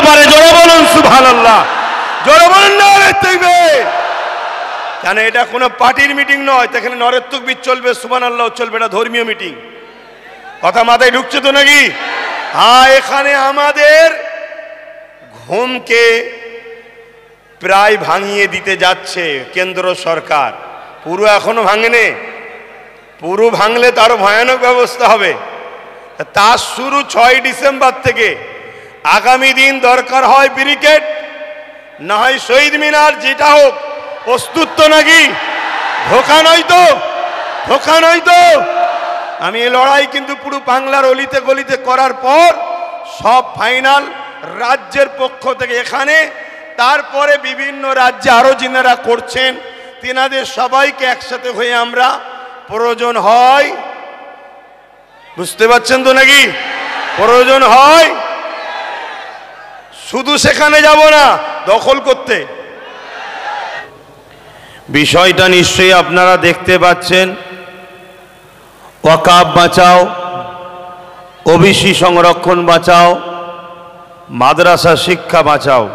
পারে জোরে বলুন সুবহানাল্লাহ, জোরে বলুন নারে তাকবীর। কেন এটা কোনো পার্টির মিটিং নয়, এখানে নরের তাকবীর চলবে, সুবহানাল্লাহ চলবে, এটা ধর্মীয় মিটিং। কথা মাথায় ঢুকছে তো নাকি? হ্যাঁ, এখানে আমাদের ঘুমকে প্রায় ভাঙিয়ে দিতে যাচ্ছে কেন্দ্র সরকার। পুরো এখনো ভাঙেনি, পুরো ভাঙলে তারও ভয়ানক ব্যবস্থা হবে। তার শুরু 6 ডিসেম্বর থেকে। আগামী দিন দরকার হয় ব্রিগেড, না হয় শহীদ মিনার, যেটা হোক। প্রস্তুত তো নাকি? ধোকা নয় তো, ধোকা নয় তো। আমি এই লড়াই কিন্তু পুরো বাংলার অলিতে গলিতে করার পর সব ফাইনাল রাজ্যের পক্ষ থেকে এখানে, তারপরে বিভিন্ন রাজ্যে আরো যিনারা করছেন তিনাদের সবাইকে একসাথে হয়ে আমরা প্রয়োজন হয়, বুঝতে পারছেন তো নাকি? প্রয়োজন হয় শুধু সেখানে যাব না, দখল করতে। বিষয়টা নিশ্চয়ই আপনারা দেখতে পাচ্ছেন। ওয়াকাফ বাঁচাও, ওবিসি সংরক্ষণ বাঁচাও, মাদ্রাসা শিক্ষা বাঁচাও।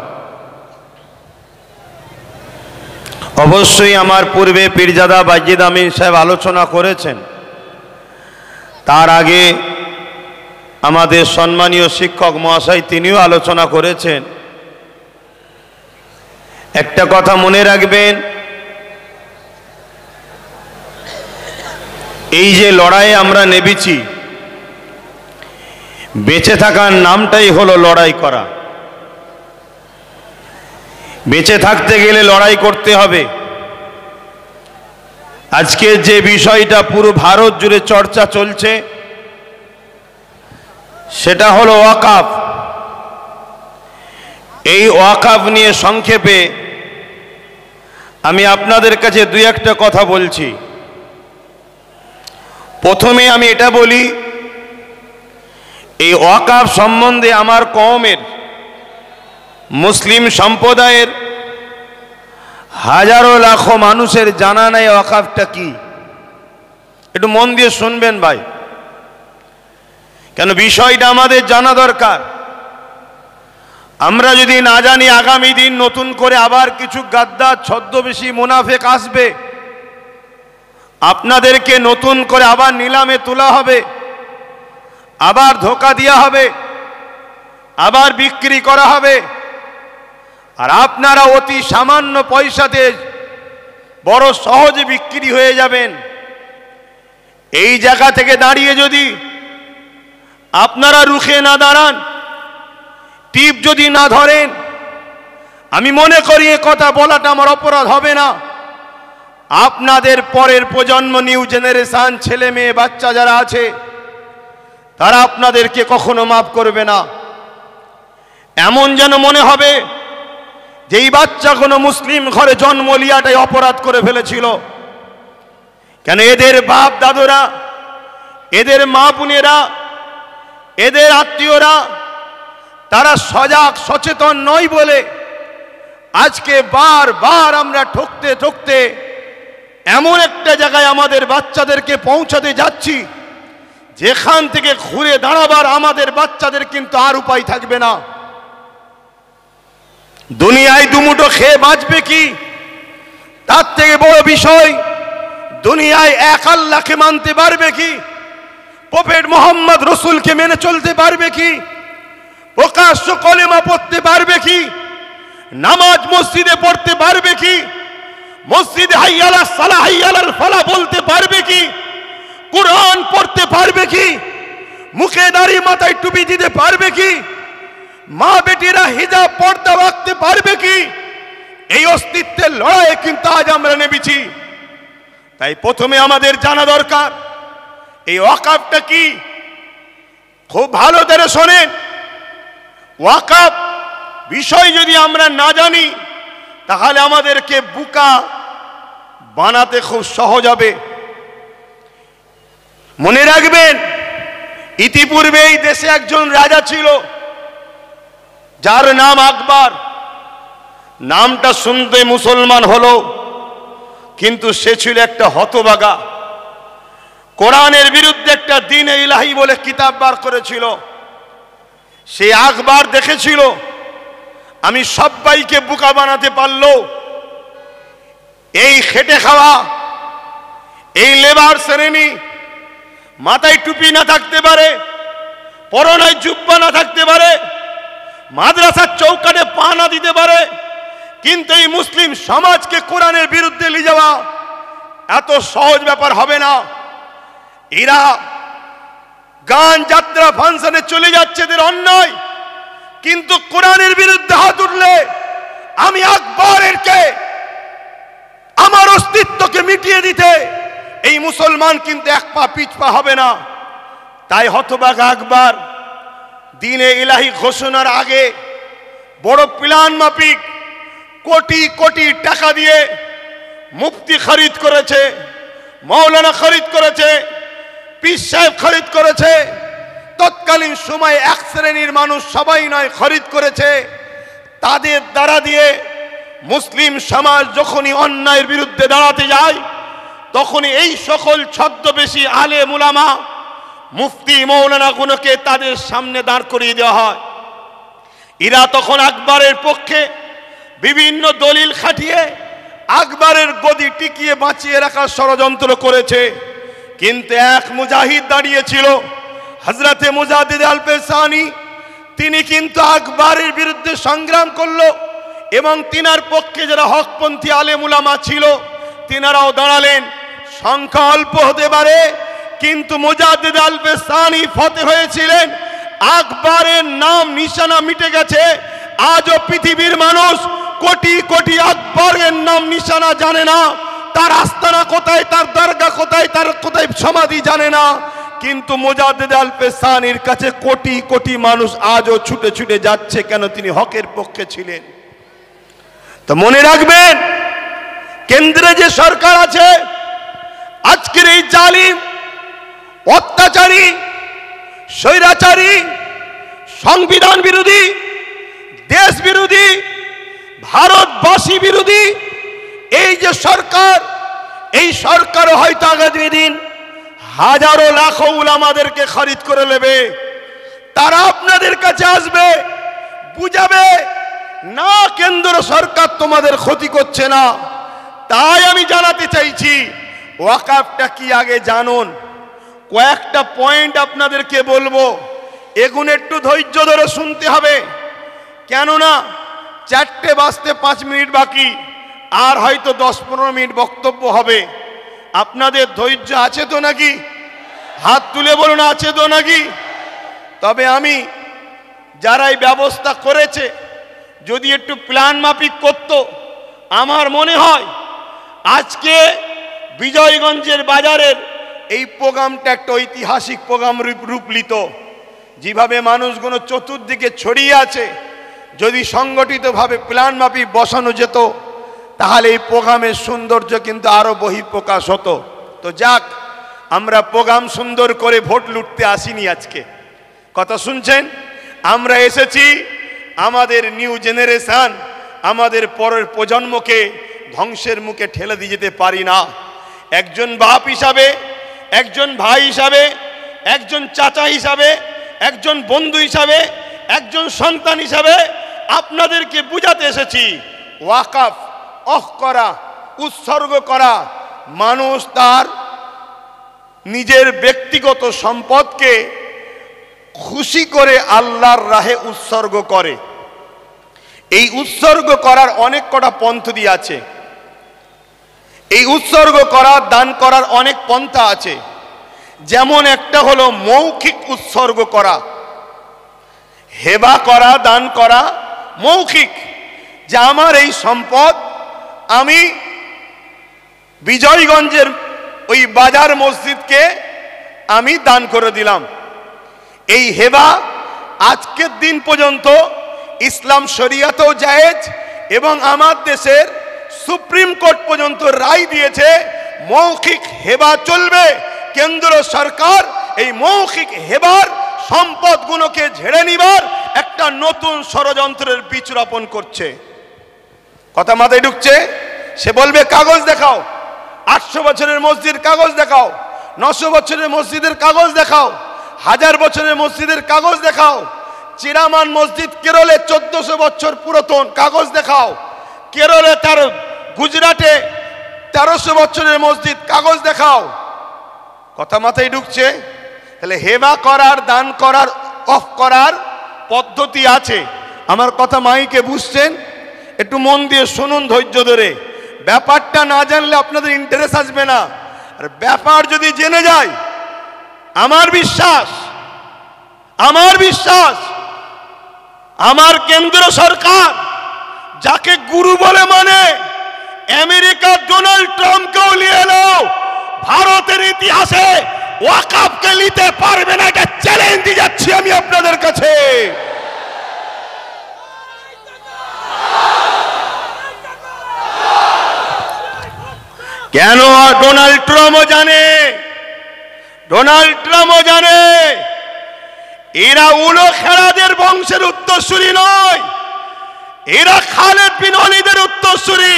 অবশ্যই আমার পূর্বে পীরজাদা বাজিদ আমিন সাহেব আলোচনা করেছেন। তার আগে আমাদের সম্মানীয় শিক্ষক মহাশয় তিনিও আলোচনা করেছেন। একটা কথা মনে রাখবেন, এই যে লড়াইয়ে আমরা নেমেছি, বেঁচে থাকার নামটাই হলো লড়াই করা। বেঁচে থাকতে গেলে লড়াই করতে হবে। আজকে যে বিষয়টা পুরো ভারত জুড়ে চর্চা চলছে সেটা হলো ওয়াকাফ। এই ওয়াকাফ নিয়ে সংক্ষেপে আমি আপনাদের কাছে দুই একটা কথা বলছি। প্রথমে আমি এটা বলি, এই ওয়াকাফ সম্বন্ধে আমার কওমের মুসলিম সম্প্রদায়ের হাজারো লাখো মানুষের জানা নাই ওয়াকাফটা কি। একটু মন দিয়ে শুনবেন ভাই, কেন বিষয়টা আমাদের জানা দরকার। আমরা যদি না জানি, আগামী দিন নতুন করে আবার কিছু গাদ্দার ছদ্মবেশী মুনাফেক আসবে, আপনাদেরকে নতুন করে আবার নিলামে তোলা হবে, আবার ধোকা দেওয়া হবে, আবার বিক্রি করা হবে, আর আপনারা অতি সামান্য পয়সাতে বড় সহজে বিক্রি হয়ে যাবেন। এই জায়গা থেকে দাঁড়িয়ে যদি আপনারা রুখে না দাঁড়ান, টিপ যদি না ধরেন, আমি মনে করি এ কথা বলাটা আমার অপরাধ হবে না। আপনাদের পরের প্রজন্ম, নিউ জেনারেশন, ছেলে মেয়ে বাচ্চা যারা আছে, তারা আপনাদেরকে কখনো মাফ করবে না। এমন যেন মনে হবে যে এই বাচ্চা কোনো মুসলিম ঘরে জন্ম লিয়াটাই অপরাধ করে ফেলেছিল। কেন এদের বাপ দাদুরা, এদের মা বোনেরা, এদের আত্মীয়রা তারা সজাগ সচেতন নয় বলে আজকে বারবার আমরা ঠকতে ঠকতে এমন একটা জায়গায় আমাদের বাচ্চাদেরকে পৌঁছাতে যাচ্ছি যেখান থেকে ঘুরে দাঁড়াবার আমাদের বাচ্চাদের কিন্তু আর উপায় থাকবে না। দুনিয়ায় দুমুঠো খেয়ে বাঁচবে কি, তার থেকে বড় বিষয় দুনিয়ায় এক আল্লাহকে মানতে পারবে কি, প্রফেট মোহাম্মদ রসুলকে মেনে চলতে পারবে কি, প্রকাশ্য কলেমা পড়তে পারবে কি, নামাজ মসজিদে পড়তে পারবে কি, মসজিদে হাইয়া আলাস সালাহ হাইয়া আলাল ফালাহ বলতে পারবে কি, কুরআন পড়তে পারবে কি, মুখে দাড়ি মাথায় টুপি দিতে পারবে কি, মা বেটিরা হিজাব পর্দা রাখতে পারবে কি? এই অস্তিত্বের লড়াইয়ে কিন্তু আজ আমরা নেমেছি। তাই প্রথমে আমাদের জানা দরকার এই ওয়াকাফটা কি। খুব ভালো করে শোনেন, ওয়াকাফ বিষয় যদি আমরা না জানি তাহলে আমাদেরকে বোকা বানাতে খুব সহজ হবে। মনে রাখবেন, ইতিপূর্বে এই দেশে একজন রাজা ছিল যার নাম আকবর। নামটা শুনতে মুসলমান হলো, কিন্তু সে ছিল একটা হতভাগা। কোরআনের বিরুদ্ধে একটা দ্বীন ইলাহি বলে কিতাব বার করেছিল। সে আকবর দেখেছিল আমি সবাইকে বোকা বানাতে পারলো এই খেটে খাওয়া, এই লেবার শ্রেণী, মাথায় টুপি না থাকতে পারে, পরনায় জুব্বা না থাকতে পারে, মাদ্রাসার চৌকাঠে পা না দিতে পারে, কিন্তু এই মুসলিম সমাজকে কোরআনের বিরুদ্ধে নিয়ে যাওয়া এত সহজ ব্যাপার হবে না। এরা গান যাত্রা ফাংশনে চলে যাচ্ছে, এদের অন্যায়, কিন্তু কোরআনের বিরুদ্ধে হাত উঠলে আমি আকবরেরকে, আমার অস্তিত্বকে মিটিয়ে দিতে এই মুসলমান কিন্তু এক পা পিছপা হবে না। তাই হতভাগা আকবর দ্বীনে ইলাহি ঘোষণার আগে বড় প্ল্যান মাফিক কোটি কোটি টাকা দিয়ে মুফতি খরিদ করেছে, মৌলানা খরিদ করেছে, পীর সাহেব খরিদ করেছে, তৎকালীন সময়ে এক শ্রেণীর মানুষ সবাই নয় খরিদ করেছে। তাদের দ্বারা দিয়ে মুসলিম সমাজ যখনই অন্যায়ের বিরুদ্ধে দাঁড়াতে যায় তখনই এই সকল ছদ্মবেশী আলেম উলামা মুফতি মৌলানা গুলোকে তাদের সামনে দাঁড় করিয়ে দেওয়া হয়। এরা তখন আকবরের পক্ষে বিভিন্ন দলিল খাটিয়ে আকবরের গদি টিকিয়ে বাঁচিয়ে রাখার ষড়যন্ত্র করেছে। কিন্তু এক মুজাহিদ দাঁড়িয়েছিল, হযরতে মুজাদ্দিদ আল পেসানি, তিনি কিন্তু আকবরের বিরুদ্ধে সংগ্রাম করলো এবং তিনার পক্ষে যারা হকপন্থী আলেম উলামা ছিল তিনারাও দাঁড়ালেন। সংখ্যা অল্প হতে পারে, কিন্তু মুজাদ্দিদ আল পেসানি ফতে হয়েছিলেন। আকবরের নাম নিশানা মিটে গেছে। আজও পৃথিবীর মানুষ কোটি কোটি আকবরের নাম নিশানা জানে না, তার আস্তানা কোথায়, তার দরগা কোথায়, তার কোথায় সমাধি জানে না, কিন্তু মুজাদ্দিদ আল পেসানির কাছে কোটি কোটি মানুষ আজও ছুটে ছুটে যাচ্ছে। কেন? তিনি হকের পক্ষে ছিলেন। তো মনে রাখবেন, কেন্দ্রে যে সরকার আছে আজকের এই জালিম, অত্যাচারী, স্বৈরাচারী, সংবিধান বিরোধী, দেশ বিরোধী, ভারতবাসী বিরোধী এই যে সরকার, এই সরকারও হয়তো আগামী দিন হাজারো লাখো উলামাদেরকে খরিদ করে নেবে। তারা আপনাদের কাছে আসবে, বুঝাবে না কেন্দ্র সরকার তোমাদের ক্ষতি করছে না। তাই আমি জানাতে চাইছি, ওয়াকাফটা কি আগে জানুন। কয়েকটা পয়েন্ট আপনাদেরকে বলবো, এগুলো একটু ধৈর্য ধরে শুনতে হবে। কেননা 4টে বাজতে 5 মিনিট বাকি, আর হয়তো 10-15 মিনিট বক্তব্য হবে। আপনাদের ধৈর্য আছে তো নাকি? হাত তুলে বলুন, আছে তো নাকি? তবে আমি যারা এই ব্যবস্থা করেছে যদি একটু প্ল্যান মাফিক করত, আমার মনে হয় আজকে বিজয়গঞ্জের বাজারের এই প্রোগ্রামটা একটা ঐতিহাসিক প্রোগ্রাম রূপ নিত। যেভাবে মানুষগুলো চতুর্দিকে ছড়িয়ে আছে, যদি সংগঠিতভাবে প্ল্যান মাফিক বসানো যেত তাহলে এই প্রোগ্রামের সৌন্দর্য কিন্তু আরো বহিঃপ্রকাশ হতো। তো যাক, আমরা প্রোগ্রাম সুন্দর করে ভোট লুটতে আসিনি। আজকে কথা শুনছেন, আমরা এসেছি আমাদের নিউ জেনারেশন, আমাদের পরের প্রজন্মকে ধ্বংসের মুখে ঠেলে দিয়ে যেতে পারি না। একজন বাপ হিসাবে, একজন ভাই হিসাবে, একজন চাচা হিসাবে, একজন বন্ধু হিসাবে, একজন সন্তান হিসাবে আপনাদেরকে বুঝাতে এসেছি, ওয়াকাফ অফ করা, উৎসর্গ করা, মানুষ তার নিজের ব্যক্তিগত সম্পদকে খুশি করে আল্লাহর রাহে উৎসর্গ করে। এই উৎসর্গ করার অনেক কটা পন্থা আছে। এই উৎসর্গ করা, দান করার অনেক পন্থা আছে। যেমন একটা হলো মৌখিক উৎসর্গ করা, হেবা করা, দান করা মৌখিক, যে আমার এই সম্পদ আমি বিজয়গঞ্জের ওই বাজার মসজিদকে আমি দান করে দিলাম। এই হেবা আজকের দিন পর্যন্ত ইসলাম শরিয়াতেও জায়েজ এবং আমার দেশের সুপ্রিম কোর্ট পর্যন্ত রায় দিয়েছে মৌখিক হেবা চলবে। কেন্দ্র সরকার এই মৌখিক হেবার সম্পদগুলোকে ঝেড়ে নিবার একটা নতুন ষড়যন্ত্রের বীজ রোপণ করছে। কথা মাথায় ঢুকছে? সে বলবে কাগজ দেখাও, 800 বছরের মসজিদ কাগজ দেখাও, 900 বছরের মসজিদের কাগজ দেখাও, 1000 বছরের মসজিদের কাগজ দেখাও। চিরামান মসজিদ কেরলে 1400 বছর পুরাতন, কাগজ দেখাও। কেরলে গুজরাটে 1300 বছরের মসজিদ, কাগজ দেখাও। কথা মাথায় ঢুকছে? তাহলে হেবা করার, দান করার, অফ করার পদ্ধতি আছে। আমার কথা মাইকে বুঝছেন? একটু মন দিয়ে শুনুন ধৈর্য ধরে। ব্যাপারটা না জানলে আপনাদের ইন্টারেস্ট আসবে না। আর ব্যাপার যদি জেনে যায়, আমার বিশ্বাস আমার কেন্দ্র সরকার যাকে গুরু বলে মানে, আমেরিকার ডোনাল্ড ট্রাম্পকেও নিয়ে এলো, ভারতের ইতিহাসে ওয়াকফকে নিতে পারবে না, এটা চ্যালেঞ্জ দিয়ে যাচ্ছি আমি আপনাদের কাছে। কেন? ডোনাল্ড ট্রাম্পও জানে এরা উলো খেলাদের বংশের উত্তরসূরি নয়, এরা খালেদ বিন ওয়ালিদের উত্তরসূরি,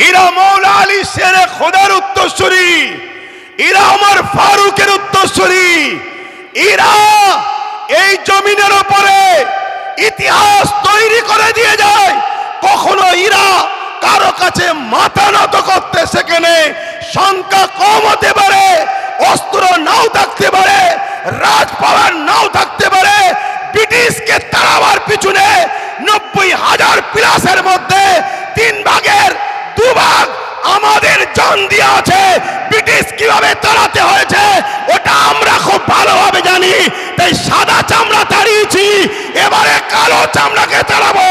এরা মৌলা আলী শেরে খোদার উত্তরসূরি, এরা ওমর ফারুকের উত্তরসূরি। এরা এই জমিনের উপরে ইতিহাস তৈরি করে দিয়ে যায়। কখনো এরা কারো কাছে মাথা নত করতে সেখানে সংখ্যা কম হতে পারে, অস্ত্র নাও থাকতে পারে, রাজ পাওয়ার নাও থাকতে পারে। ব্রিটিশকে তাড়াবার পিছনে 90,000 প্লাসের মধ্যে 3 ভাগের 2 ভাগ আমাদের জান দিয়ে আছে। ব্রিটিশ কিভাবে তাড়াতে হয়েছে ওটা আমরা খুব ভালোভাবে জানি, তাই সাদা চামড়া তাড়িয়েছি, এবারে কালো চামড়াকে তাড়াবো।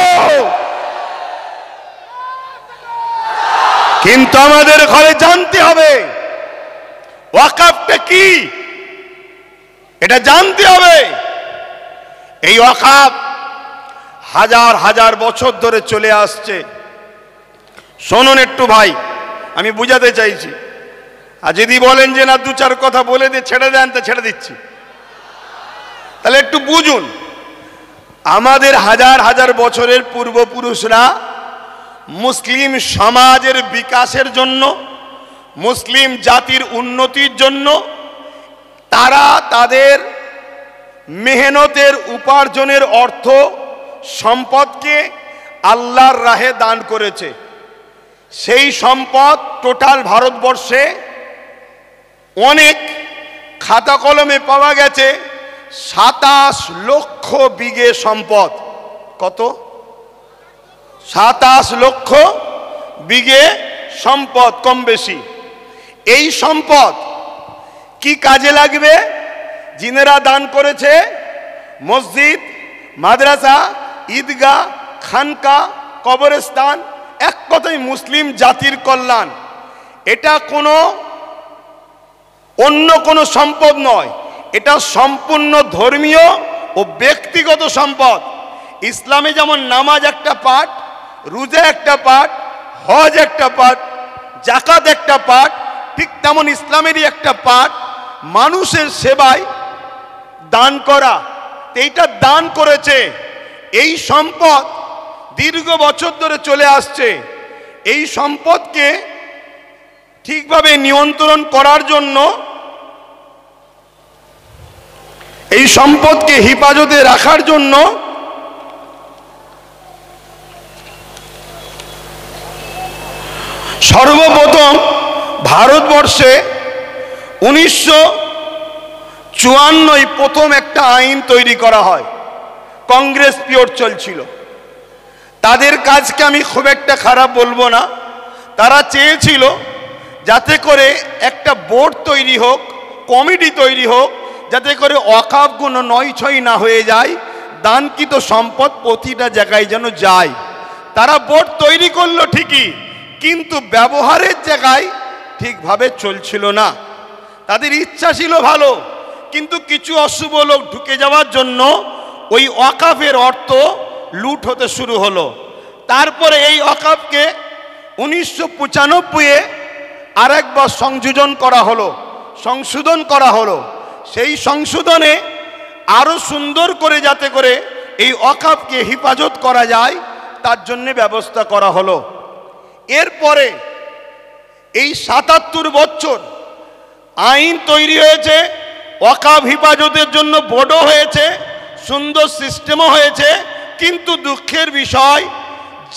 কিন্তু আমাদের ঘরে জানতে হবে ওয়াকফটা কি, এটা জানতে হবে। এই ওয়াকফ হাজার হাজার বছর ধরে চলে আসছে। শুনুন একটু ভাই, আমি বুঝাতে চাইছি। আর যদি বলেন যে না 2-4 কথা বলে দিয়ে ছেড়ে দেন, তো ছেড়ে দিচ্ছি। তাহলে একটু বুঝুন, আমাদের হাজার হাজার বছরের পূর্বপুরুষরা মুসলিম সমাজের বিকাশের জন্য, মুসলিম জাতির উন্নতির জন্য তারা তাদের মেহনতের উপার্জনের অর্থ সম্পদকে আল্লাহর রাহে দান করেছে। সেই সম্পদ টোটাল ভারতবর্ষে অনেক খাতা কলমে পাওয়া গেছে 27 লক্ষ বিঘে সম্পদ। কত? 27 লক্ষ বিঘে সম্পদ, কম বেশি। এই সম্পদ কি কাজে লাগবে? জিনেরা দান করেছে মসজিদ, মাদ্রাসা, ঈদগাহ, খানকা, কবরস্থান, এক কথায় মুসলিম জাতির কল্যাণ। এটা অন্য কোনো সম্পদ নয়, এটা সম্পূর্ণ ধর্মীয় ও ব্যক্তিগত সম্পদ। ইসলামে যেমন নামাজ একটা পার্ট, রোজা একটা পার্ট, হজ একটা পার্ট, যাকাত একটা পার্ট, ঠিক তেমন ইসলামেরই একটা পার্ট মানুষের সেবায় দান করা। এইটা দান করেছে। এই সম্পদ দীর্ঘ বছর ধরে চলে আসছে। এই সম্পদকে ঠিকভাবে নিয়ন্ত্রণ করার জন্য, এই সম্পদকে হেফাজতে রাখার জন্য সর্বপ্রথম ভারতবর্ষে 1954 প্রথম একটা আইন তৈরি করা হয়। কংগ্রেস পিরিয়ড চলছিল। তাদের কাজকে আমি খুব একটা খারাপ বলবো না। তারা চেয়েছিল যাতে করে একটা বোর্ড তৈরি হোক, কমিটি তৈরি হোক, যাতে করে ওয়াকফগুলো নয়-ছয় না হয়ে যায়, দানকৃত সম্পদ প্রতিটা জায়গায় যেন যায়। তারা বোর্ড তৈরি করলো ঠিকই, কিন্তু ব্যবহারের জায়গায় ঠিকভাবে চলছিল না। তাদের ইচ্ছা ছিল ভালো, কিন্তু কিছু অশুভ লোক ঢুকে যাওয়ার জন্য ওই ওয়াকফের অর্থ লুট হতে শুরু হলো। তারপরে এই ওয়াকফকে 1995-এ আরেকবার সংশোধন করা হলো। সেই সংশোধনে আরো সুন্দর করে যাতে করে এই ওয়াকফকে হেফাজত করা যায় তার জন্য ব্যবস্থা করা হলো। এরপরে এই 77 বছর আইন তৈরি হয়েছে, ওয়াকফ হেফাজতের জন্য বোর্ডও হয়েছে, সুন্দর সিস্টেমও হয়েছে, কিন্তু দুঃখের বিষয়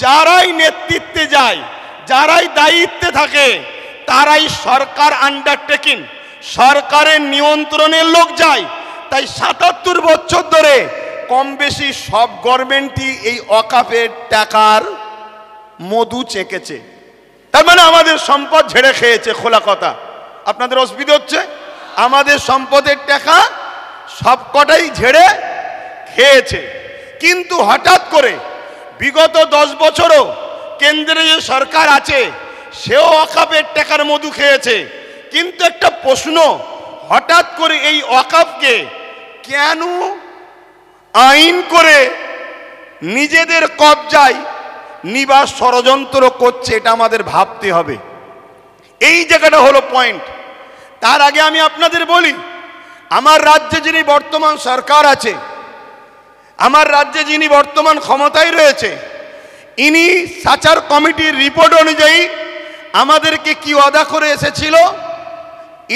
যারাই নেতৃত্বে যায়, যারাই দায়িত্বে থাকে, তারাই সরকার আন্ডারটেকিং, সরকারের নিয়ন্ত্রণের লোক যায়। তাই ৭৭ বছর ধরে কম বেশি সব গভর্নমেন্টই এই ওয়াকাফের টাকার মধু চেকেছে। তার মানে আমাদের সম্পদ ঝেড়ে খেয়েছে। খোলা কথা, আপনাদের অসুবিধা হচ্ছে? আমাদের সম্পদের টাকা সবকটাই ঝেড়ে খেয়েছে। কিন্তু হঠাৎ করে বিগত 10 বছরও কেন্দ্রে যে সরকার আছে সেও ওয়াকাফের টাকার মধু খেয়েছে। কিন্তু একটা প্রশ্ন, হঠাৎ করে এই ওয়াকাফকে কেন আইন করে নিজেদের কবজায় নিবাস ষড়যন্ত্র করছে, এটা আমাদের ভাবতে হবে। এই জায়গাটা হলো পয়েন্ট। তার আগে আমি আপনাদের বলি, আমার রাজ্যে যিনি বর্তমান সরকার আছে, আমার রাজ্যে যিনি বর্তমান ক্ষমতায় রয়েছে, ইনি সাচার কমিটির রিপোর্ট অনুযায়ী আমাদেরকে কি ওয়াদা করে এসেছিল,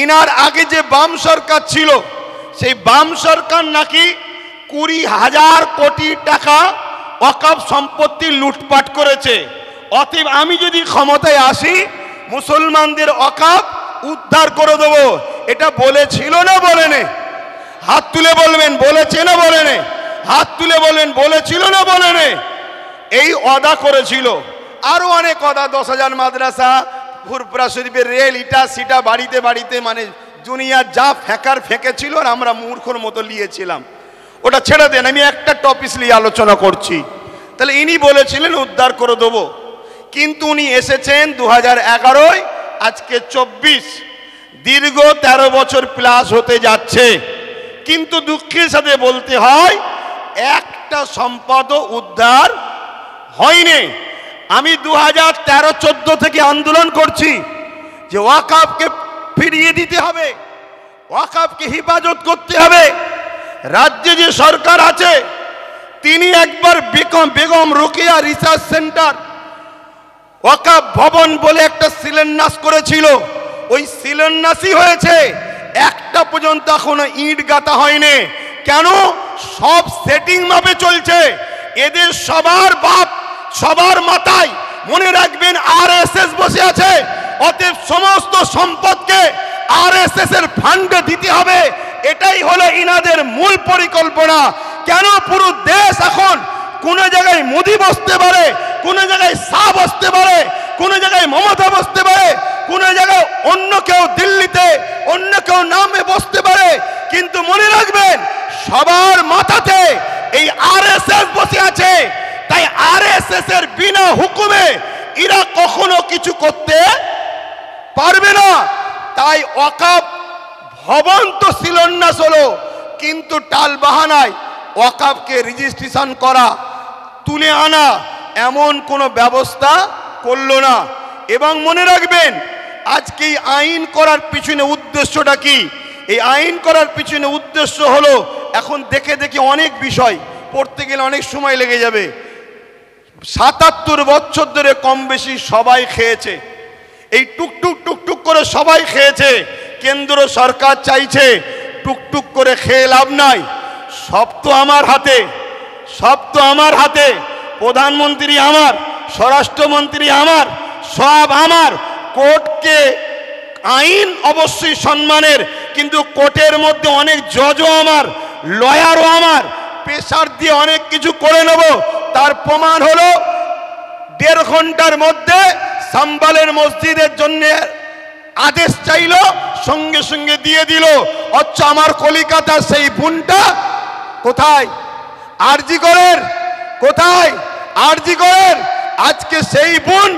ইনার আগে যে বাম সরকার ছিল সেই বাম সরকার নাকি 20,000 কোটি টাকা ওয়াকফ সম্পত্তি লুটপাট করেছে। অতএব আমি যদি ক্ষমতায় আসি মুসলমানদের ওয়াকফ উদ্ধার করে দেবো। এটা বলেছিল না বলেনি? হাত তুলে বলবেন বলেছে না বলেনি? হাত তুলে বলেন বলেছিল না বলেনি? এই ওয়াদা করেছিল। আরো অনেক ওয়াদা, 10,000 মাদ্রাসা, ফুরফুরা শরীফের রেল, ইটা সিটা বাড়িতে বাড়িতে, মানে দুনিয়া যা ফেঁকার ফেঁকেছিল আর আমরা মূর্খর মতো নিয়েছিলাম। ওটা ছেড়ে দেন, আমি একটা টপিক নিয়ে আলোচনা করছি। তাহলে ইনি বলেছিলেন উদ্ধার করে দেবো, কিন্তু উনি এসেছেন 2011, আজকে 24, দীর্ঘ 13 বছর প্লাস হতে যাচ্ছে। কিন্তু দুঃখের সাথে বলতে হয় একটা সম্পদও উদ্ধার হয়নি। আমি 2013-14 থেকে আন্দোলন করছি যে ওয়াকফকে ফিরিয়ে দিতে হবে, ওয়াকফকে হেফাজত করতে হবে। রাজ্যে যে সরকার আছে তিনি একবার বেগম রোকেয়া রিসার্চ সেন্টার ওয়াকফ ভবন বলে একটা শিলান্যাস করেছিল। ওই শিলান্যাসই হয়েছে, একটা পর্যন্ত এখনো ইট গাঁথা হয়নি। কেন? সব সেটিং মাপে চলছে। এদের সবার বাপ, সবার মাথায় মনে রাখবেন আরএসএস বসে আছে। অতএব সমস্ত সম্পদকে আরএসএস এর ফান্ডে দিতে হবে, এটাই হলো ইনাদের মূল পরিকল্পনা। কেন? পুরো দেশ এখন কোন জায়গায় মোদি বসতে পারে, কোন জায়গায় শাহ বসতে পারে, কোন জায়গায় মমতা বসতে পারে, কোন জায়গায় অন্য কেউ দিল্লিতে অন্য কেউ নামে বসতে পারে। কিন্তু মনে রাখবেন সবার মাথাতে এই আরএসএস বসে আছে। তাই আরএসএস এর বিনা হুকুমে এরা কখনো কিছু করতে পারবে না। তাই ওয়াকফ ভবন তো শিলান্যাস হলো, কিন্তু টাল বাহানায় ওয়াকফকে রেজিস্ট্রেশন করা, তুলে আনা এমন কোনো ব্যবস্থা করলো না। এবং মনে রাখবেন আজকে এই আইন করার পিছনে উদ্দেশ্যটা কি? এই আইন করার পিছনে উদ্দেশ্য হলো, এখন দেখে দেখে অনেক বিষয় পড়তে গেলে অনেক সময় লেগে যাবে। ৭৭ বছর ধরে কম বেশি সবাই খেয়েছে, এই টুকটুক টুকটুক করে সবাই খেয়েছে। কেন্দ্র সরকার চাইছে টুকটুক করে খেয়ে লাভ নাই, সব তো আমার হাতে, সব তো আমার হাতে। প্রধানমন্ত্রী আমার, স্বরাষ্ট্রমন্ত্রী আমার, সব আমার। কোর্টকে আইন অবশ্যই সম্মানের, কিন্তু কোর্টের মধ্যে অনেক জজও আমার, লয়ারও আমার। প্রেসার দিয়ে অনেক কিছু করে নেব। তার প্রমাণ হলো 1.5 ঘন্টার মধ্যে সাম্বালের মসজিদের জন্য আদেশ চাইল, সঙ্গে সঙ্গে দিয়ে দিল। অথচ আমার কলিকাতার সেই বোনটা কোথায়? আরজি করেন কোথায়? আরজি করেন। আজকে সেই বোন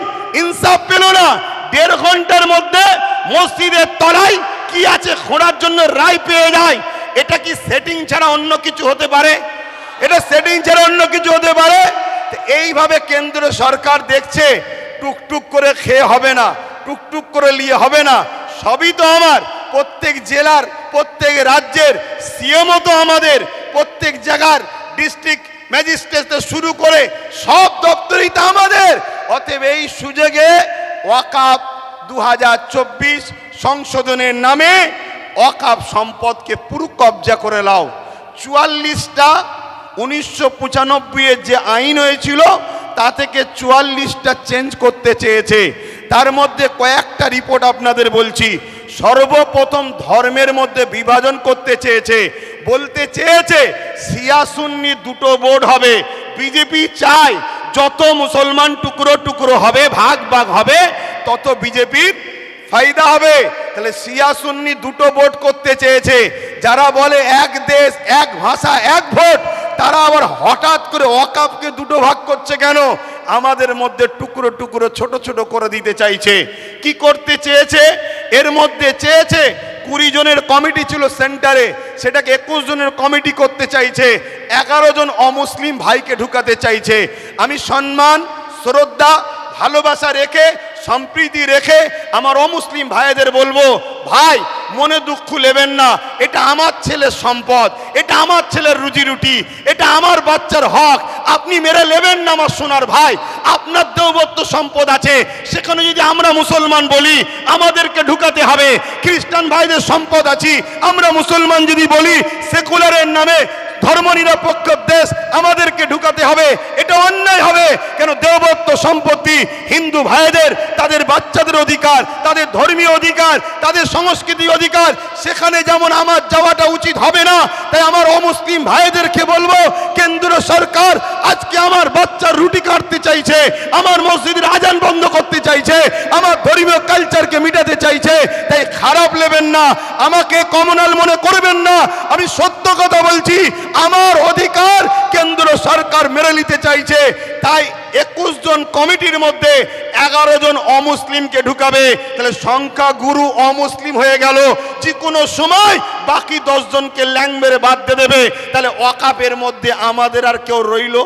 ইনসাফ পেল না। 1.5 ঘন্টার মধ্যে মসজিদের তলায় কি আছে খোঁড়ার জন্য রায় পেয়ে যায়। এটা কি সেটিং ছাড়া অন্য কিছু হতে পারে? এটা সেটিং ছাড়া অন্য কিছু হতে পারে? এইভাবে কেন্দ্র সরকার দেখছে টুকটুক করে খেয়ে হবে না, টুকটুক করে নিয়ে হবে না। সবই তো আমার, প্রত্যেক জেলার প্রত্যেক রাজ্যের সিএমও তো আমাদের, প্রত্যেক জায়গার ডিস্ট্রিক্ট ম্যাজিস্ট্রেট শুরু করে সব দপ্তরই তো আমাদের। অতএব এই সুযোগে ওয়াকফ 2024 সংশোধনের নামে ওয়াকফ সম্পদকে পুরো কবজা করে নাও। 44টা 1995 যে আইন হয়েছিল তা থেকে 44টা চেঞ্জ করতে চেয়েছে। তার মধ্যে কয়েকটা রিপোর্ট আপনাদের বলছি। সর্বপ্রথম ধর্মের মধ্যে বিভাজন করতে চেয়েছে, বলতে চেয়েছে শিয়া সুন্নি দুটো বোর্ড হবে। বিজেপি চায় যত মুসলমান টুকরো টুকরো হবে, ভাগ ভাগ হবে, তত বিজেপির ফায়দা হবে। তাহলে শিয়া সুন্নি দুটো ভোট করতে চেয়েছে। যারা বলে এক দেশ এক ভাষা এক ভোট, তারা আবার হঠাৎ করে ওয়াকফকে দুটো ভাগ করছে কেন? আমাদের মধ্যে টুকরো টুকরো ছোট ছোট করে দিতে চাইছে। কি করতে চেয়েছে? এর মধ্যে চেয়েছে 20 জনের কমিটি ছিল সেন্টারে, সেটাকে 21 জনের কমিটি করতে চাইছে। 11 জন অমুসলিম ভাইকে ঢুকাতে চাইছে। আমি সম্মান, শ্রদ্ধা, ভালোবাসা রেখে, সম্প্রীতি রেখে আমার অমুসলিম ভাইদের বলবো, ভাই মনে দুঃখ নেবেন না, এটা আমার ছেলের সম্পদ, এটা আমার ছেলের রুজি রুটি, এটা আমার বাচ্চার হক, আপনি মেরে নেবেন না আমার সোনার ভাই। আপনার দেওবত্ত সম্পদ আছে, সেখানে যদি আমরা মুসলমান বলি আমাদেরকে ঢুকাতে হবে। খ্রিস্টান ভাইদের সম্পদ আছে, আমরা মুসলমান যদি বলি সেকুলারের নামে ধর্মনিরপেক্ষ দেশ আমাদেরকে ঢুকাতে হবে, এটা অন্যায় হবে। কেন? দেওবত্ত সম্পত্তি হিন্দু ভাইদের, তাদের বাচ্চাদের অধিকার, তাদের ধর্মীয় অধিকার, তাদের সংস্কৃতি অধিকার, সেখানে যেমন আমার যাওয়াটা উচিত হবে না। তাই আমার অমুসলিম ভাইদেরকে বলবো, কেন্দ্র সরকার আজকে আমার বাচ্চার রুটি কাটতে চাইছে, আমার মসজিদের আজান বন্ধ করতে চাইছে, আমার ধর্মীয় কালচারকে মিটাতে চাইছে। তাই খারাপ নেবেন না, আমাকে কমনাল মনে করবেন না, আমি সত্য কথা বলছি। আমার অধিকার কেন্দ্র সরকার মেরে নিতে চাইছে। তাই 21 জন কমিটির মধ্যে 11 জন অমুসলিমকে ঢুকাবে। তাহলে সংখ্যা গুরু অমুসলিম হয়ে গেল। যে কোনো সময় বাকি 10 জনকে ল্যাং মেরে বাদ দিয়ে দেবে। তাহলে ওয়াকফের মধ্যে আমাদের আর কেউ রইল?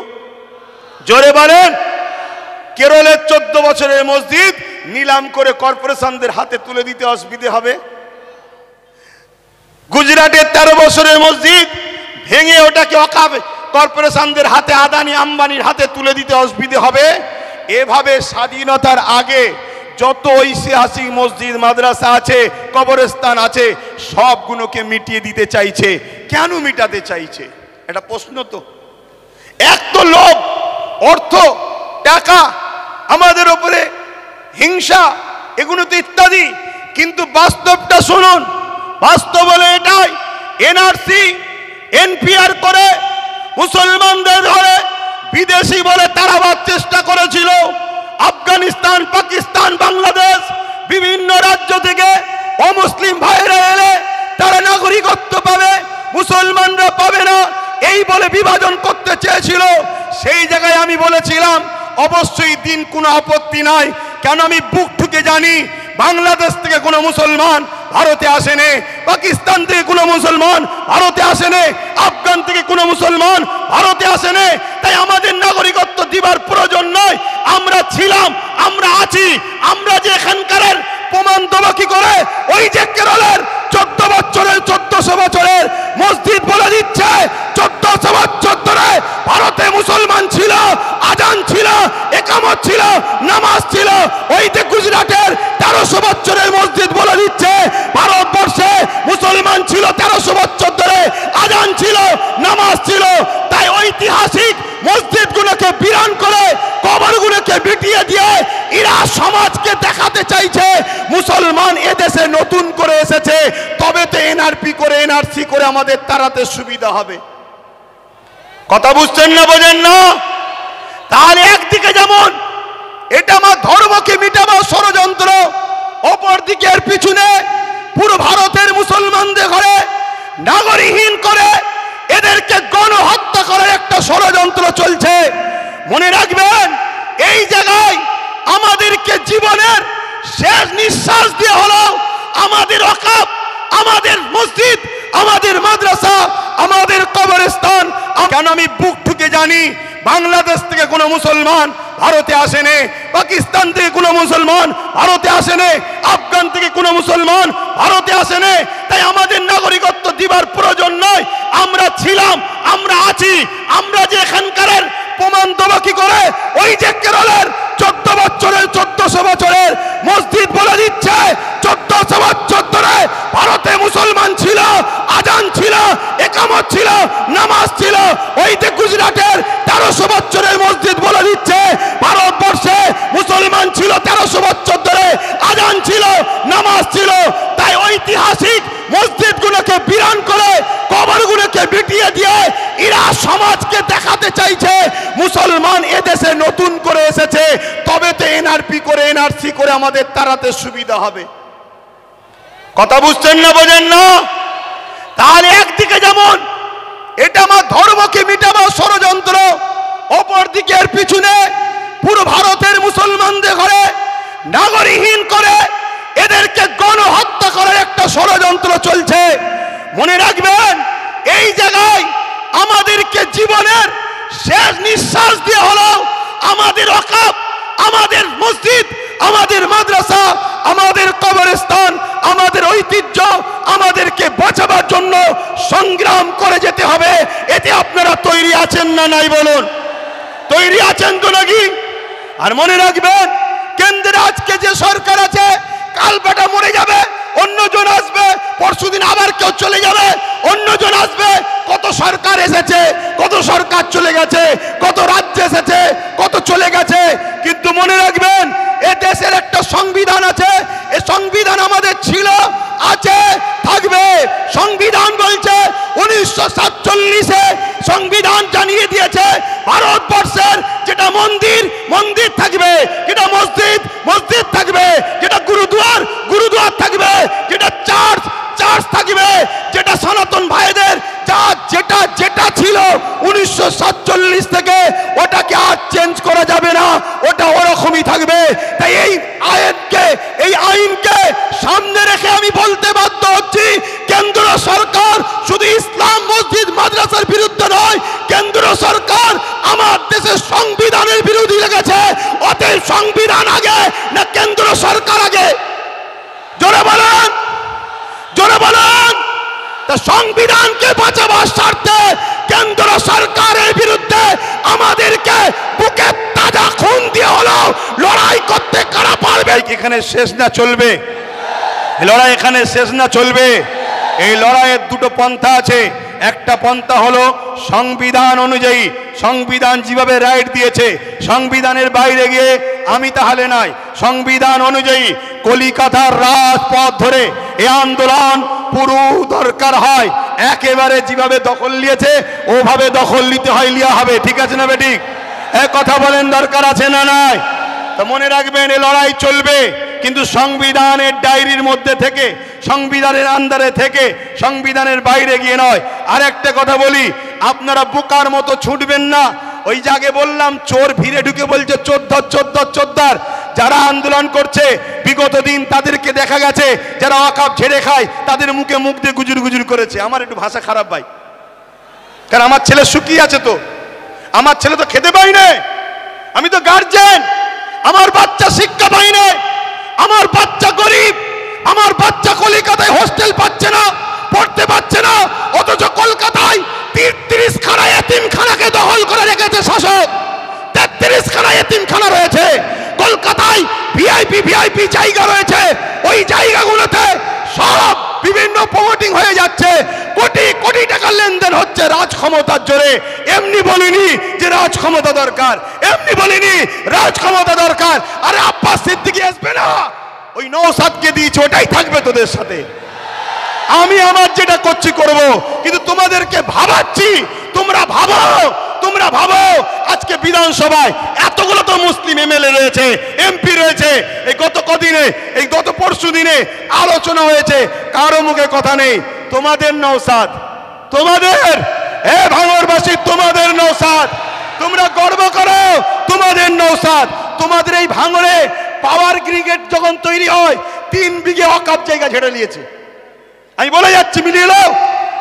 জোরে বলেন। কেরলের 14 বছরের মসজিদ নিলাম করে কর্পোরেশনদের হাতে তুলে দিতে অসুবিধে হবে। গুজরাটের 13 বছরের মসজিদ ভেঙে ওটাকে ওয়াকফ কর্পোরেশনদের হাতে, আদানি আম্বানির হাতে তুলে দিতে অসুবিধে হবে। এভাবে স্বাধীনতার আগে যত ঐতিহাসিক মসজিদ, মাদ্রাসা আছে, কবরস্থান আছে, সবগুলোকে মিটিয়ে দিতে চাইছে। কেন মিটাতে চাইছে? এটা প্রশ্ন তো। এক তো লোভ, অর্থ, টাকা, আমাদের উপরে হিংসা, এগুলো তো ইত্যাদি। কিন্তু বাস্তবটা শুনুন, বাস্তব বলে এটাই। এনআরসি এনপিআর করে মুসলমানদের ধরে বিদেশি বলে তাড়াবার চেষ্টা করেছিল। আফগানিস্তান, পাকিস্তান, বাংলাদেশ বিভিন্ন রাজ্য থেকে অমুসলিম ভাইরা এলে তারা নাগরিকত্ব পাবে, মুসলমানরা পাবে না, এই বলে বিভাজন করতে চেয়েছিল। সেই জায়গায় আমি বলেছিলাম অবশ্যই দিন কোনো আপত্তি নাই। কেন? আমি বুক ঠুকে জানি বাংলাদেশ থেকে কোনো মুসলমান ভারতে আসেনি, পাকিস্তান থেকে কোনো মুসলমান ভারতে আসেনি, আফগান থেকে কোনো মুসলমান ভারতে আসেনি। তাই আমাদের নাগরিকত্ব দিবার প্রয়োজন নয়। আমরা ছিলাম, আমরা আছি, আমরা যে এখানকার প্রমাণ দেবো কি করে? ওই যে কেরলের 14 বছরের 1400 বছরের মসজিদ বলে দিচ্ছে 1400 বছর ধরে ভারতে মুসলমান ছিল, আজান ছিল, একামত ছিল, নামাজ ছিল। ওই যে গুজরাটের 1300 বছরের মসজিদ বলে দিচ্ছে ভারতবর্ষে মুসলমান ছিল 1300 বছর ধরে, আজান ছিল, নামাজ ছিল। তাই ঐতিহাসিক মসজিদগুলোকে বিরান করে, কবরগুলোকে বিটিয়ে দিয়ে এরা সমাজকে দেখাতে চাইছে মুসলমান এদেশে নতুন করে এসেছে, তবে তো এনআরপি করে, এনআরসি করে আমাদের তাড়াতে সুবিধা হবে। কথা বুঝছেন না, বোঝেন না? তাহলে একদিকে যেমন এটা আমার ধর্মকে মিটাবার ষড়যন্ত্র, অপরদিকে এর পিছনে পুরো ভারতের মুসলমানদের ঘরে নাগরিকহীন করে এদেরকে গণহত্যা করার একটা ষড়যন্ত্র চলছে। মনে রাখবেন, এই জায়গায় আমাদেরকে জীবনের শেষ নিঃশ্বাস দিয়ে হলো আমাদের ওয়াকফ, আমাদের মসজিদ, আমাদের মাদ্রাসা, আমাদের কবরস্থান। কেন? আমি বুক ঠুকে জানি বাংলাদেশ থেকে কোনো মুসলমান ভারতে আসেনি, পাকিস্তান থেকে কোনো মুসলমান ভারতে আসেনি, আফগান থেকে কোনো মুসলমান ভারতে আসেনি। তাই আমাদের নাগরিকত্ব দিবার প্রয়োজন নয়। আমরা ছিলাম, আমরা আছি, আমরা যে এখানকার প্রমাণ দেবো কি করে? ওই যে কেরলের 14 বছরের 1400 বছরের মসজিদ বলে দিচ্ছে 1400 বছর ধরে ভারতে মুসলমান ছিল, আজান ছিল, একামত ইমামত ছিল, নামাজ ছিল। ওই যে গুজরাটের 1300 বছরের মসজিদ বলে দিচ্ছে ভারতবর্ষে মুসলমান ছিল 1300 বছর ধরে, আজান ছিল, নামাজ ছিল। তাই ঐতিহাসিক মসজিদগুলোকে বিরান করে কবরগুলোকে মিটিয়ে দিয়ে এরা সমাজকে দেখাতে চাইছে মুসলমান এদেশে নতুন করে এসেছে, তবে তো এনআরপি করে এনআরসি করে আমাদের তাড়াতে সুবিধা হবে। কথা বুঝছেন না, বোঝেন না? তাহলে একদিকে যেমন এটা আমার ধর্মকে মিটাবার ষড়যন্ত্র, অপর দিকে এর পিছনে পুরো ভারতের মুসলমানদের ঘরে নাগরিকহীন করে এদেরকে গণহত্যা করার একটা ষড়যন্ত্র চলছে। মনে রাখবেন, এই জায়গায় আমাদেরকে জীবনের শেষ নিঃশ্বাস দিয়ে হলো আমাদের ওয়াকফ, আমাদের মসজিদ, আমাদের মাদ্রাসা, আমাদের কবরস্থান, আমাদের ঐতিহ্য আমাদেরকে বাঁচাবার জন্য সংগ্রাম করে যেতে হবে। এতে আপনারা তৈরি আছেন না নাই বলুন? তৈরি আছেন তো নাকি? আর মনে রাখবেন, কেন্দ্রে আজকে যে সরকার আছে, কাল বেটা মরে যাবে, অন্যজন আসবে, পরশুদিন আবার কেউ চলে যাবে, অন্যজন আসবে। কত সরকার এসেছে, কত সরকার চলে গেছে, কত রাজ্য এসেছে, কত চলে গেছে। কিন্তু মনে রাখবেন, এ দেশের একটা সংবিধান আছে, এ সংবিধান আমাদের ছিল, আছে, থাকবে। সংবিধান বলছে 1947-এ সংবিধান জানিয়ে দিয়েছে ভারতবর্ষের যেটা মন্দির, মন্দির থাকবে, যেটা মসজিদ, মসজিদ থাকবে, যেটা গুরুদুয়ার, গুরুদুয়ার থাকবে, যেটা চার্চ, চার্চ থাকবে, যেটা সনাতন ভাইদের যা যেটা যেটা ছিল 1947 থেকে ওটাকে আর চেঞ্জ করা যাবে না, ওটা ওরকমই থাকবে। তাই এই আইনকে সামনে রেখে আমি বলতে বাধ্য হচ্ছি, কেন্দ্র সরকার শুধু ইসলাম মসজিদ মাদ্রাসার বিরুদ্ধে নয়, কেন্দ্র সরকার আমার দেশের সংবিধানের বিরোধী লেগেছে। অতএব সংবিধান আগে না কেন্দ্র সরকার আগে? জোরে বলেন, জোরে বলেন। তা সংবিধানকে বাঁচাবার স্বার্থে কেন্দ্র সরকারের বিরুদ্ধে আমাদেরকে বুকে তাজা খুন দিয়ে হলো লড়াই করতে কারা পারবে? এখানে শেষ না চলবে, লড়াই এখানে শেষ না চলবে। এই লড়াইয়ের দুটো পন্থা আছে। একটা পন্থা হলো সংবিধান অনুযায়ী, সংবিধান যেভাবে রাইট দিয়েছে, সংবিধানের বাইরে গিয়ে আমি তাহলে নাই। সংবিধান অনুযায়ী কলিকাতার রাজপথ ধরে এই আন্দোলন পুরো দরকার হয়, একেবারে যেভাবে দখল নিয়েছে ওভাবে দখল নিতে হয়, লিয়া হবে। ঠিক আছে না বেঠিক? এক কথা বলেন, দরকার আছে না নাই? তো মনে রাখবেন, এই লড়াই চলবে, কিন্তু সংবিধানের ডায়েরির মধ্যে থেকে, সংবিধানের আন্ডারে থেকে, সংবিধানের বাইরে গিয়ে নয়। আর একটা কথা বলি, আপনারা বোকার মতো ছুটবেন না। ওই জায়গায় বললাম, চোর ভিড়ে ঢুকে বলছে চোদ্দার চোদ্দার চোদ্দার। যারা আন্দোলন করছে বিগত দিন তাদেরকে দেখা গেছে, যারা ওয়াকফ ঝেড়ে খায় তাদের মুখে মুখ দিয়ে গুজুর গুজুর করেছে। আমার একটু ভাষা খারাপ ভাই, কারণ আমার ছেলে শুকিয়ে আছে, তো আমার ছেলে তো খেতে পাই না, আমি তো গার্জেন, আমার বাচ্চা শিক্ষা পাই না, আমার বাচ্চা গরিব, আমার বাচ্চা কলকাতায় হোস্টেল পাচ্ছে না, পড়তে পারছে না। অথচ কলকাতায় 33 খানা এতিমখানাকে দখল করে রেখেছে শাসক। 33 খানা এতিমখানা রয়েছে কলকাতায়, ভিআইপি জায়গা রয়েছে। ওই জায়গাগুলোতে সব বিভিন্ন প্রমোটিং হয়ে যাচ্ছে, কোটি কোটি টাকা লেনদেন হচ্ছে রাজ ক্ষমতার জোরে। এমনি বলিনি যে রাজ ক্ষমতা দরকার, এমনি বলিনি রাজ ক্ষমতা দরকার। আরে আব্বাস সিদ্দিকী আসবে না, ওই নওশাদকে দিয়েছে, ওটাই থাকবে তোদের সাথে। আমি আমার যেটা করছি করব, কিন্তু তোমাদেরকে ভাবাচ্ছি, তোমরা ভাবো, তোমরা ভাবো। আজকে বিধানসভায় এতগুলো তো মুসলিম এমএলএ রয়েছে, এমপি রয়েছে। এই গত কদিনে, এই গত পরশু দিনে আলোচনা হয়েছে, কারো মুখে কথা নেই। তোমাদের নওশাদ, তোমাদের, এ ভাঙড়বাসী, তোমাদের নওশাদ, তোমরা গর্ব করো, তোমাদের নওশাদ। তোমাদের এই ভাঙড়ে পাওয়ার গ্রিগেড যখন তৈরি হয়, 3 বিঘে ওয়াকফ জায়গা ছেড়ে নিয়েছে। আমি বলে যাচ্ছি, মিলিয়ে নাও,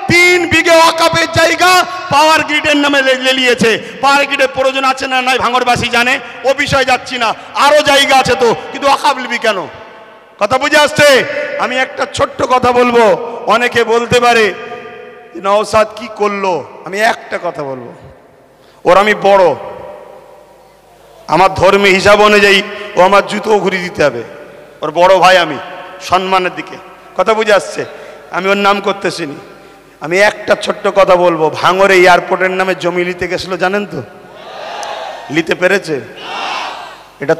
3 বিঘে ওয়াকফের জায়গা পাওয়ার গ্রিডের নামে নিয়েছে। পাওয়ার গ্রিডের প্রয়োজন আছে না নাই ভাঙড়বাসী জানে, ও বিষয়ে যাচ্ছি না। আরো জায়গা আছে তো, কিন্তু ওয়াকফ নিবি কেন? কথা বুঝে আসছে? আমি একটা ছোট্ট কথা বলবো। অনেকে বলতে পারে নওশাদ কি করলো, আমি একটা কথা বলবো, ওর আমি বড়, আমার ধর্মীয় হিসাব অনুযায়ী ও আমার জুতো ঘুরিয়ে দিতে হবে। ওর বড় ভাই আমি, সম্মানের দিকে। কথা বুঝে আসছে? আমি ওর নাম করতেছি নি। আমি একটা ছোট্ট কথা বলবো, ভাঙড়ে এয়ারপোর্টের নামে জমি নিতে গেছিল, জানেন তো? নিতে পেরেছে? এটা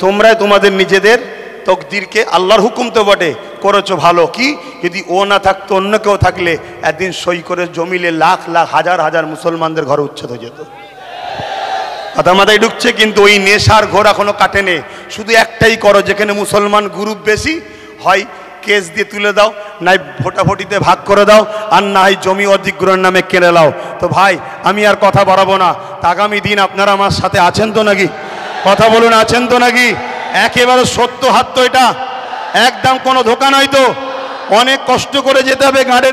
তোমরাই তোমাদের নিজেদের তকদিরকে, আল্লাহর হুকুম তো বটে, করেছো ভালো। কি যদি ও না থাকতো, অন্য কেউ থাকলে একদিন সই করে জমিলে লাখ লাখ হাজার হাজার মুসলমানদের ঘরে উচ্ছেদ হয়ে যেত। কথা মাথায় ঢুকছে? কিন্তু ওই নেশার ঘোর এখনো কাটেনি। শুধু একটাই করো, যেখানে মুসলমান গ্রুপ বেশি হয় কেস দিয়ে তুলে দাও, নাই ভোটাভুটিতে ভাগ করে দাও, আর না হয় জমি অধিগ্রহণের নামে কেড়ে নাও। তো ভাই আমি আর কথা বাড়াবো না। আগামী দিন আপনারা আমার সাথে আছেন তো নাকি? কথা বলুন, আছেন তো নাকি? একেবারে সত্য হাত তো এটা, একদম কোনো ধোকা নয় তো। অনেক কষ্ট করে যেতে হবে গাড়ি